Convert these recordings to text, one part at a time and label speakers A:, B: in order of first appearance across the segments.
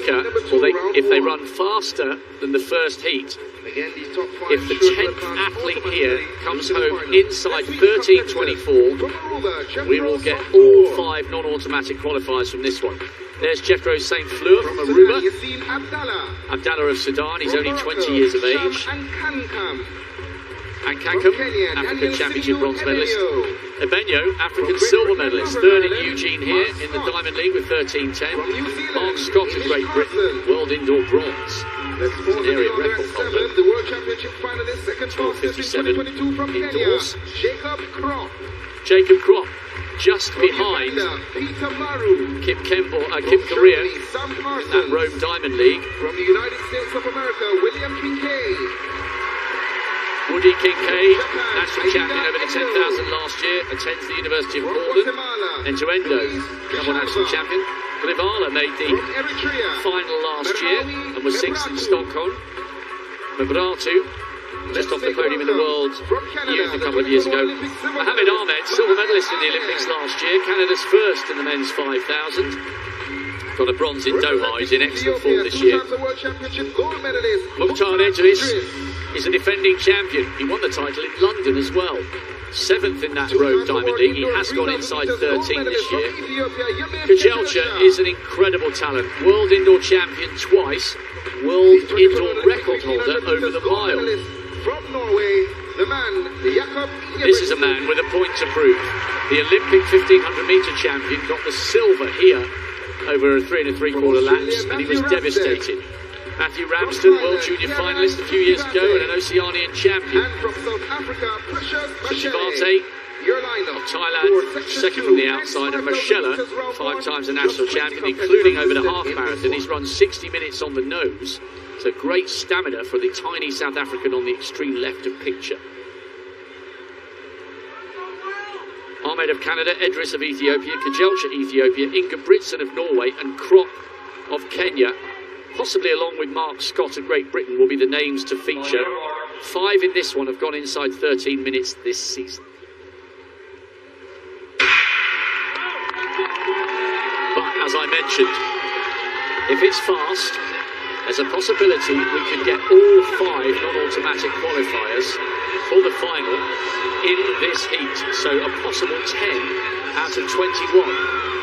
A: quicker, or if they run faster than the first heat, if the 10th athlete here comes home inside 13:24, we will get all 5 non-automatic qualifiers from this one. There's Jethro St. Fleur from Aruba. Abdallah of Sudan, he's only 20 years of age. And Kankum, African Championship bronze medalist. Ebenyo, African silver medalist. Third in Eugene here in the Diamond League with 13:10. Mark Scott of Great Britain, world indoor bronze. An area record holder. 12:57 indoors. Jacob Kropp, just behind Kim Korea in that Rome Diamond League.
B: From the United States of America, William Kincaid.
A: Woody Kincaid, national champion over the 10,000 last year, attends the University of Portland. Endo, double national champion. Livala made the final last year and was 6th in Stockholm. Mabratu, just off the podium in the World Youth a couple of years ago. Mohamed Ahmed, silver medalist in the Olympics last year, Canada's first in the men's 5,000. Got a bronze in Doha, he's in excellent form this year. Mukhtar Idris is a defending champion. He won the title in London as well. 7th in that Rome Diamond League. He has gone inside 13 this year. Kajelcha is an incredible talent. World indoor champion twice. World indoor record holder over the mile. This is a man with a point to prove. The Olympic 1500 metre champion got the silver here over 3 3/4 laps, and he was devastated. Matthew Ramsden, World Junior finalist a few years ago and an Oceanian champion. Chivate of Thailand, second from the outside, and Marcella, 5 times a national champion, including over the half marathon. He's run 60 minutes on the nose. So great stamina for the tiny South African on the extreme left of picture. Ahmed of Canada, Idris of Ethiopia, Kajelcha Ethiopia, Ingebrigtsen of Norway, and Kropp of Kenya, possibly along with Mark Scott of Great Britain, will be the names to feature. 5 in this one have gone inside 13 minutes this season. But as I mentioned, if it's fast, there's a possibility we could get all 5 non-automatic qualifiers for the final in this heat. So a possible 10 out of 21,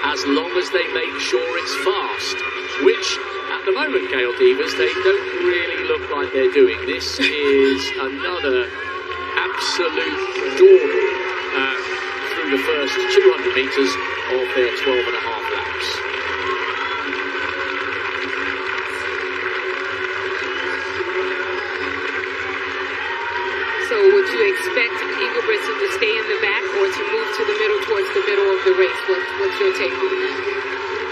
A: as long as they make sure it's fast, which at the moment, Gail Divas, they don't really look like they're doing. This is another absolute dawdle through the first 200 metres of their 12.5 laps.
C: So would you expect Ingebrigtsen to stay in the back or to move to the middle, towards the middle of the race? What's your take on that?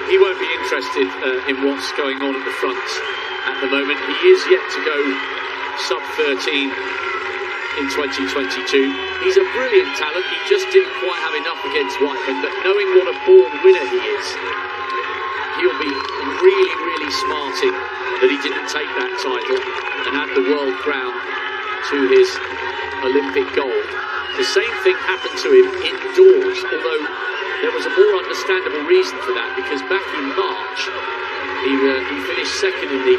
A: He won't be interested in what's going on at the front at the moment. He is yet to go sub-13 in 2022. He's a brilliant talent. He just didn't quite have enough against Whiteman, but knowing what a born winner he is, he'll be really, really smarting that he didn't take that title and add the world crown to his Olympic gold. The same thing happened to him indoors, although there was a more understandable reason for that, because back in March he finished second in the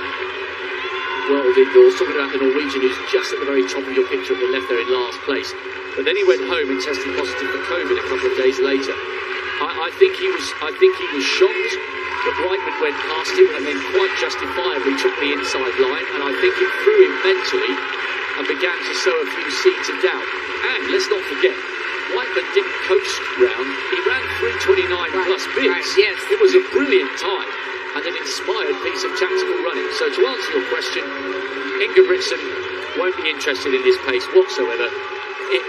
A: world indoors, talking about the Norwegian who's just at the very top of your picture on the left there in last place. But then he went home and tested positive for COVID a couple of days later. I think he was shocked that Whiteman went past him and then quite justifiably took the inside line, and I think it threw him mentally and began to sow a few seeds of doubt. And let's not forget, Whiteman didn't coast round, he ran 3:29 plus bids.
C: Yes.
A: It was a brilliant time and an inspired piece of tactical running. So to answer your question, Ingebrigtsen won't be interested in his pace whatsoever.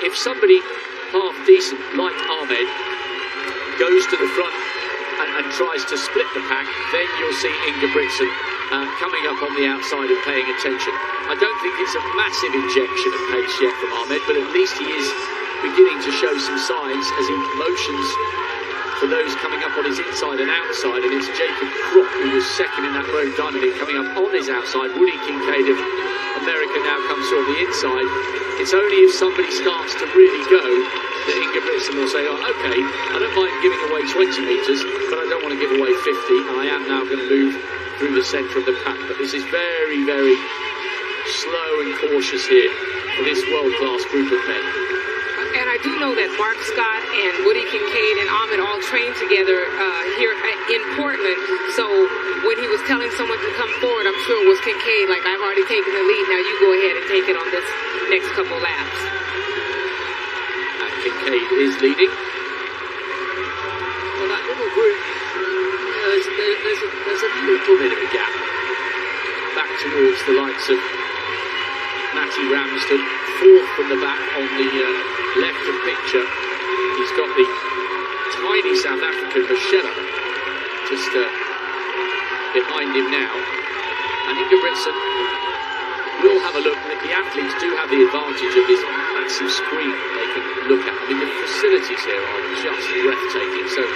A: If somebody half decent like Ahmed goes to the front and tries to split the pack, then you'll see Ingebrigtsen coming up on the outside and paying attention. I don't think it's a massive injection of pace yet from Ahmed, but at least he is beginning to show some signs as he motions for those coming up on his inside and outside, and it's Jacob Kropp who was second in that Rome Diamond League coming up on his outside. Woody Kincaid of America now comes through on the inside. It's only if somebody starts to really go that Ingebrigtsen will say, oh, okay, I don't mind giving away 20 metres, but I don't want to give away 50, and I am now going to move through the centre of the pack. But this is very, very slow and cautious here for this world-class group of men.
C: And I do know that Mark Scott and Woody Kincaid and Ahmed all trained together here in Portland. So when he was telling someone to come forward, I'm sure it was Kincaid, like, I've already taken the lead, now you go ahead and take it on this next couple laps.
A: And Kincaid is leading. Well, that little group, there's a little bit of a gap back towards the likes of Matty Ramsden, fourth from the back on the left of picture. He's got the tiny South African Michelle just behind him now. And Ingebrigtsen will have a look. The athletes do have the advantage of this massive screen they can look at. I mean, the facilities here are just breathtaking. So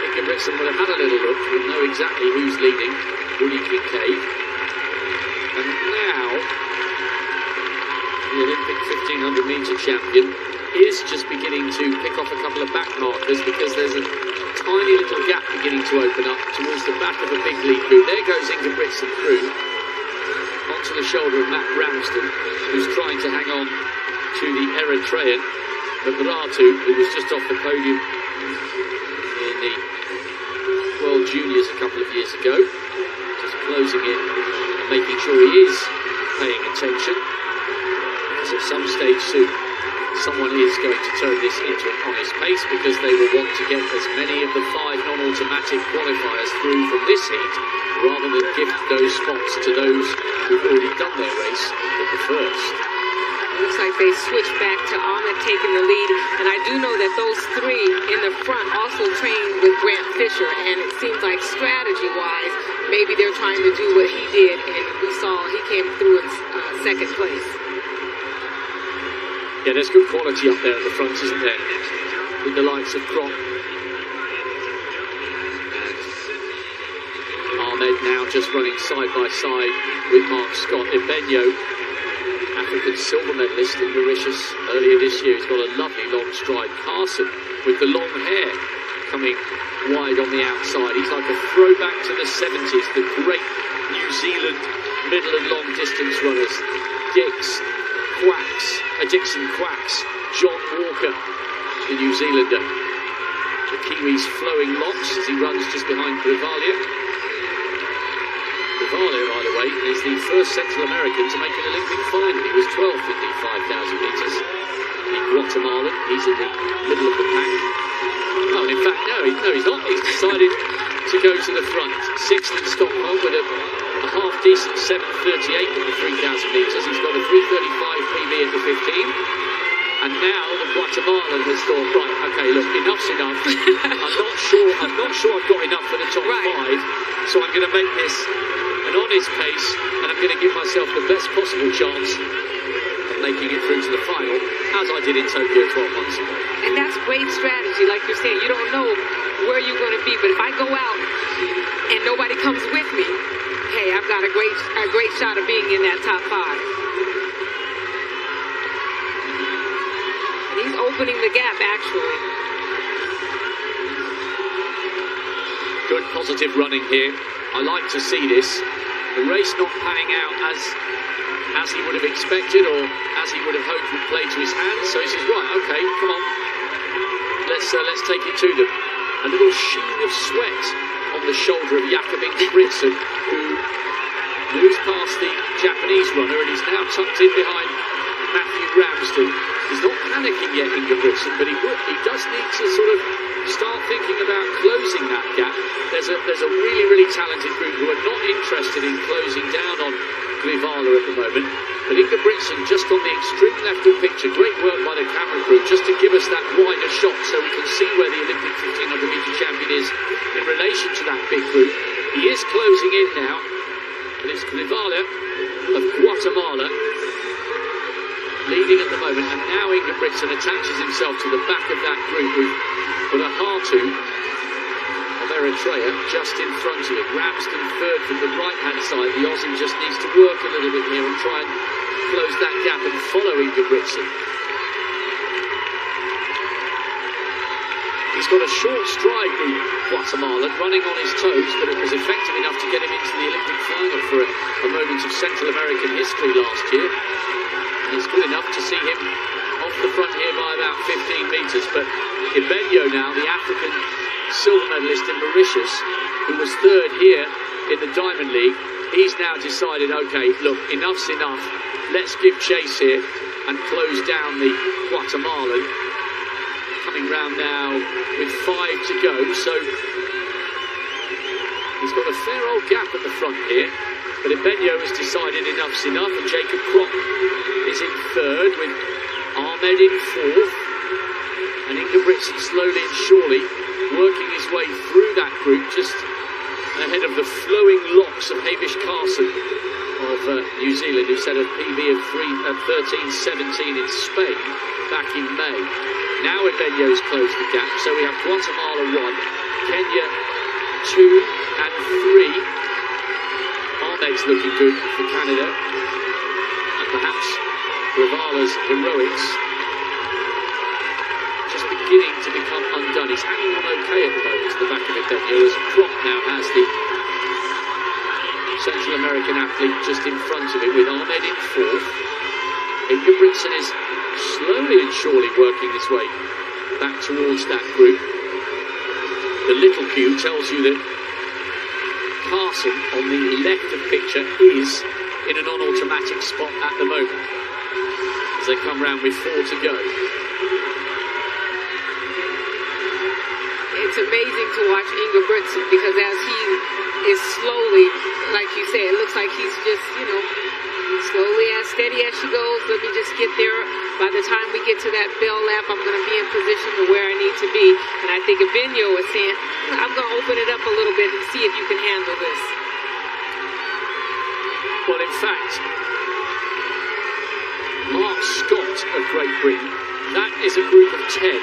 A: Ingebrigtsen will have had a little look. We'll know exactly who's leading. Woody Kincaid. And now the Olympic 1500 metre champion is just beginning to pick off a couple of back markers because there's a tiny little gap beginning to open up towards the back of a big lead group. There goes Ingebrigtsen through onto the shoulder of Matt Ramsden, who's trying to hang on to the Eritrean Mabaratu, who was just off the podium in the World Juniors a couple of years ago, just closing in and making sure he is paying attention. At some stage soon, someone is going to turn this into an honest pace because they will want to get as many of the 5 non-automatic qualifiers through from this heat rather than gift those spots to those who've already done their race at the first.
C: Looks like they switched back to Ahmed taking the lead, and I do know that those 3 in the front also trained with Grant Fisher, and it seems like strategy-wise, maybe they're trying to do what he did, and we saw he came through in second place.
A: Yeah, there's good quality up there at the front, isn't there? With the likes of Krop. Ahmed now just running side by side with Mark Scott. Ibenyo, African silver medalist in Mauritius earlier this year. He's got a lovely long stride. Carson with the long hair coming wide on the outside. He's like a throwback to the 70s, the great New Zealand middle and long distance runners. Dixon Quacks, John Walker, the New Zealander. The Kiwi's flowing locks as he runs just behind Gravalia. Gravalia, by the way, is the first Central American to make an Olympic final. He was 12th in the 5,000 metres. The Guatemalan, he's in the middle of the pack. Oh, in fact, no, he's not. He's decided to go to the front. 6th in Stockholm with a half-decent 7:38 in the 3,000 metres. He's got a 3:35 PB at the 15. And now the Guatemalan has thought, right, okay, look, enough's enough. I'm not sure I've got enough for the top 5. So I'm going to make this an honest pace, and I'm going to give myself the best possible chance of making it through to the final, as I did in Tokyo 12 months ago.
C: And that's great strategy, like you're saying. You don't know where you're going to be, but if I go out and nobody comes with me, hey, I've got a great shot of being in that top 5. He's opening the gap, actually.
A: Good positive running here. I like to see this. The race not panning out as he would have expected or as he would have hoped would play to his hands. So he says, right, okay, come on. Let's take it to them. A little sheen of sweat on the shoulder of Jakob Ingebrigtsen, who moves past the Japanese runner and he's now tucked in behind Matthew Ramsden. He's not panicking yet, Ingebrigtsen, but he does need to sort of start thinking about closing that gap. There's a really, really talented group who are not interested in closing down on Glivala at the moment. But Ingebrigtsen just on the extreme left of picture, great work by the camera crew just to give us that wider shot so we can see where the Olympic 1500 metre champion is in relation to that big group. He is closing in now, and it's Glivala of Guatemala leading at the moment, and now Ingebrigtsen attaches himself to the back of that group with Hatu of Eritrea just in front of him. Ramsden third from the right-hand side. The Aussie just needs to work a little bit here and try and close that gap and follow Ingebrigtsen. He's got a short stride, the Guatemalan, running on his toes, but it was effective enough to get him into the Olympic final for a moment of Central American history last year. And it's good enough to see him off the front here by about 15 metres. But Ibenyo now, the African silver medalist in Mauritius, who was third here in the Diamond League, he's now decided, OK, look, enough's enough. Let's give chase here and close down the Guatemalan. Coming round now with 5 to go, so he's got a fair old gap at the front here, but Ibenyo has decided enough's enough, and Jacob Krop is in third with Ahmed in fourth, and Ingebrigtsen slowly and surely working his way through that group, just ahead of the flowing locks of Hamish Carson of New Zealand, who set a PB of 13.17 in Spain back in May. Now Ibenyo's closed the gap, so we have Guatemala 1, Kenya 2 and 3. Ahmed's looking good for Canada, and perhaps Ravala's heroics just beginning to become undone. He's hanging on okay at the moment to the back of Ibenyo, as Krop now has the Central American athlete just in front of him, with Ahmed in fourth. Ingebrigtsen is slowly and surely working his way back towards that group. The little cue tells you that Carson on the left of picture is in a non-automatic spot at the moment, as they come round with 4 to go.
C: It's amazing to watch Ingebrigtsen, because as he is slowly, like you say, it looks like he's just, slowly, as steady as she goes. Let me just get there. By the time we get to that bell lap, I'm going to be in position to where I need to be. And I think Ibenyo is saying, I'm going to open it up a little bit and see if you can handle this.
A: Well, in fact, Mark Scott of Great Britain, that is a group of 10.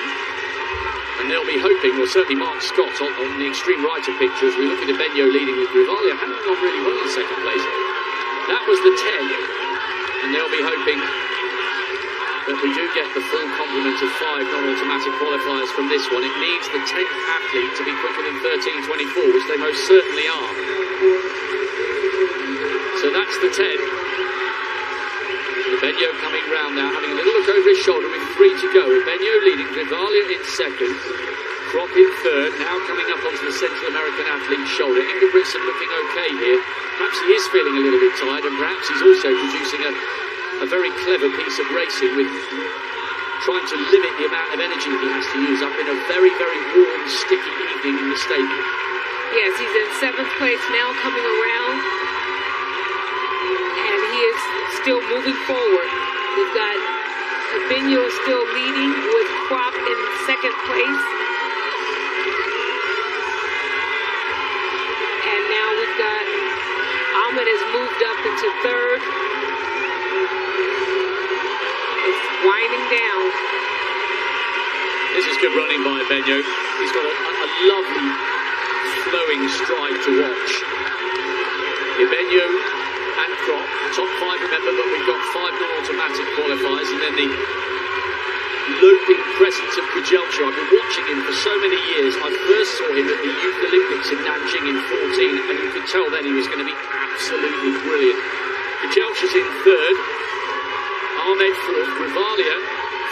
A: And they'll be hoping, well, certainly Mark Scott on the extreme right of picture, as we look at Ibenyo leading with Grivalia, hanging on really well in second place. That was the 10, and they'll be hoping that we do get the full complement of 5 non-automatic qualifiers from this one. It needs the 10th athlete to be quicker than 13.24, which they most certainly are. So that's the 10. Ibenyo coming round now, having a little look over his shoulder with 3 to go. Ibenyo leading, Grivalia in second, Krop in third, now coming up onto the Central American athlete's shoulder. Ingebrigtsen looking okay here. Perhaps he is feeling a little bit tired, and perhaps he's also producing a very clever piece of racing, with trying to limit the amount of energy he has to use up in a very, very warm, sticky evening in the stadium.
C: Yes, he's in 7th place now, coming around, and he is still moving forward. We've got Ibenyo is still leading, with Krop in 2nd place. And now we've got Ahmed has moved up into 3rd. It's winding down.
A: This is good running by Ibenyo. He's got a lovely flowing stride to watch. Ibenyo and Krop, top 5, remember, but we've got 5 non-automatic qualifiers, and then the loping presence of Kujelcha. I've been watching him for so many years. I first saw him at the Youth Olympics in Nanjing in 14, and you could tell then he was going to be absolutely brilliant. Kujelcha's in 3rd, Ahmed 4th, Grivalia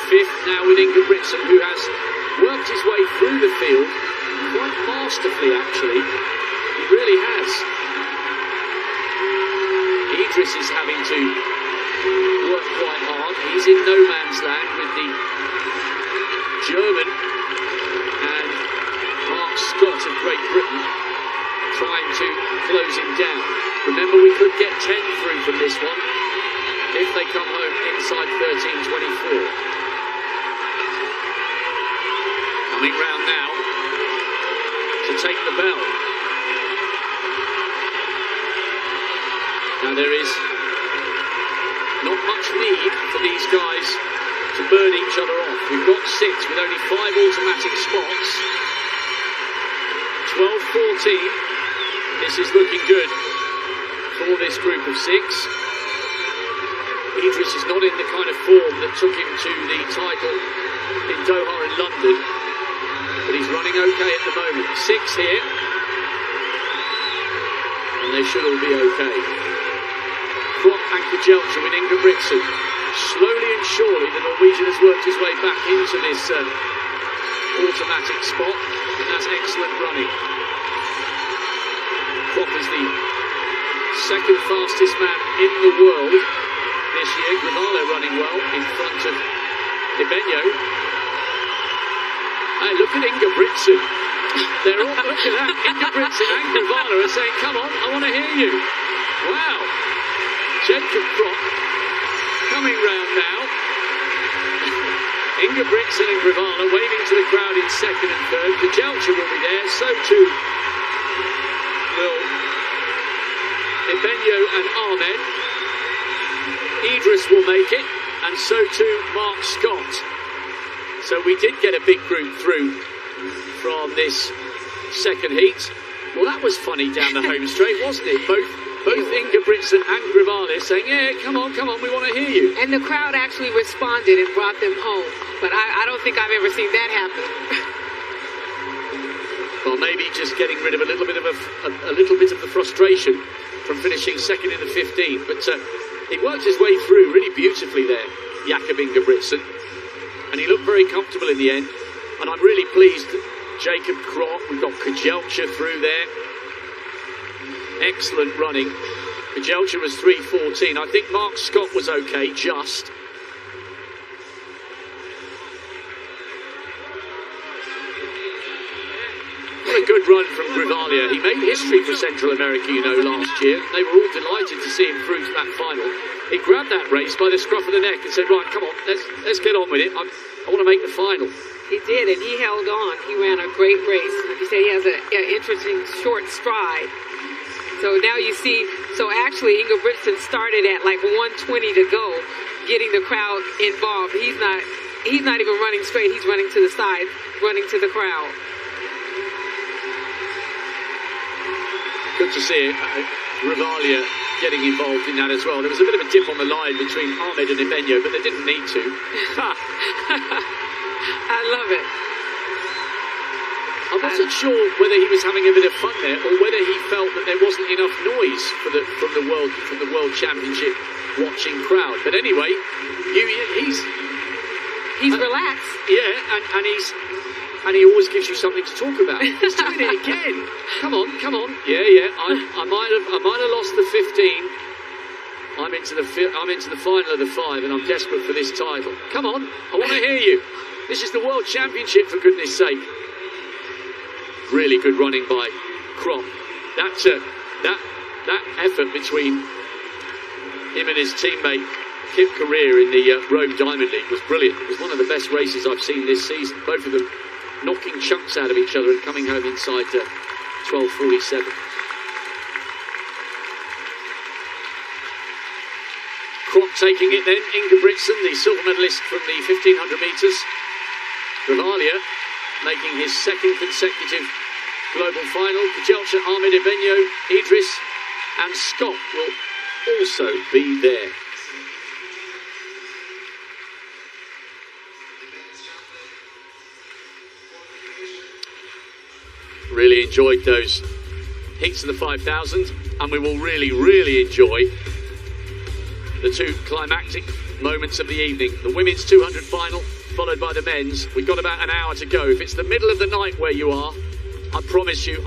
A: 5th, now with Ingebrigtsen, who has worked his way through the field quite masterfully, actually. He really has. Idris is having to work quite hard. He's in no man's land with the German and Mark Scott of Great Britain trying to close him down. Remember, we could get 10 through from this one if they come home inside 13.24. Coming round now to take the bell. Now there is not much need for these guys to burn each other off. We've got 6 with only 5 automatic spots. 12.14. This is looking good for this group of 6. Idris is not in the kind of form that took him to the title in Doha in London. but he's running okay at the moment. 6 here, and they should all be okay. Krop and Kajelcha with Ingebrigtsen. Slowly and surely, the Norwegian has worked his way back into this automatic spot, and that's excellent running. Krop is the second fastest man in the world this year. Gravale running well in front of Ibenyo. Hey, look at Ingebrigtsen. They're all, look at that. Ingebrigtsen and Gravale are saying, come on, I want to hear you. Wow. Jacob Krop coming round now. Ingebrigtsen and Gravale waving to the crowd in second and third. Kajelcha will be there, so too will Ibenyo and Ahmed. Idris will make it, and so too Mark Scott. So we did get a big group through from this second heat. Well, that was funny down the home straight, wasn't it? Both Ingebrigtsen and Gravale saying, yeah, come on, we want to hear you.
C: And the crowd actually responded and brought them home. But I don't think I've ever seen that happen.
A: Well, maybe just getting rid of a little bit of the frustration from finishing second in the 15. But he worked his way through really beautifully there, Jakob Ingebrigtsen. And he looked very comfortable in the end. And I'm really pleased that Jacob Krop, we've got Kajelcha through there. Excellent running. Kajelcha was 3:14. I think Mark Scott was okay, just. What a good run from Gravale. He made history for Central America, you know, last year. They were all delighted to see him through to that final. He grabbed that race by the scruff of the neck and said, right, come on, let's get on with it. I want to make the final.
C: He did, and he held on. He ran a great race. Like you say, he has an interesting short stride. So now you see, so actually Ingebrigtsen started at like 120 to go, getting the crowd involved. He's not even running straight. He's running to the side, running to the crowd.
A: Good to see Gravale getting involved in that as well. There was a bit of a dip on the line between Ahmed and Ibenyo, but they didn't need to.
C: I love it.
A: I wasn't sure whether he was having a bit of fun there, or whether he felt that there wasn't enough noise from the World Championship watching crowd. But anyway, he's
C: relaxed.
A: Yeah, and he always gives you something to talk about. He's doing it again. Come on. Yeah. I might have lost the 15. I'm into the final of the 5, and I'm desperate for this title. Come on, I want to hear you. This is the World Championship, for goodness sake. Really good running by Krop. That effort between him and his teammate Kip Career in the Rome Diamond League was brilliant. It was one of the best races I've seen this season. Both of them knocking chunks out of each other and coming home inside 12:47. Krop taking it then. Ingebrigtsen, the silver medalist from the 1500 metres. Gravale making his second consecutive global final. Kajelcha, Ahmed, Ibenyo, Idris and Scott will also be there. Really enjoyed those heats of the 5,000, and we will really enjoy the two climactic moments of the evening. The women's 200 final, followed by the men's. We've got about an hour to go. If it's the middle of the night where you are, I promise you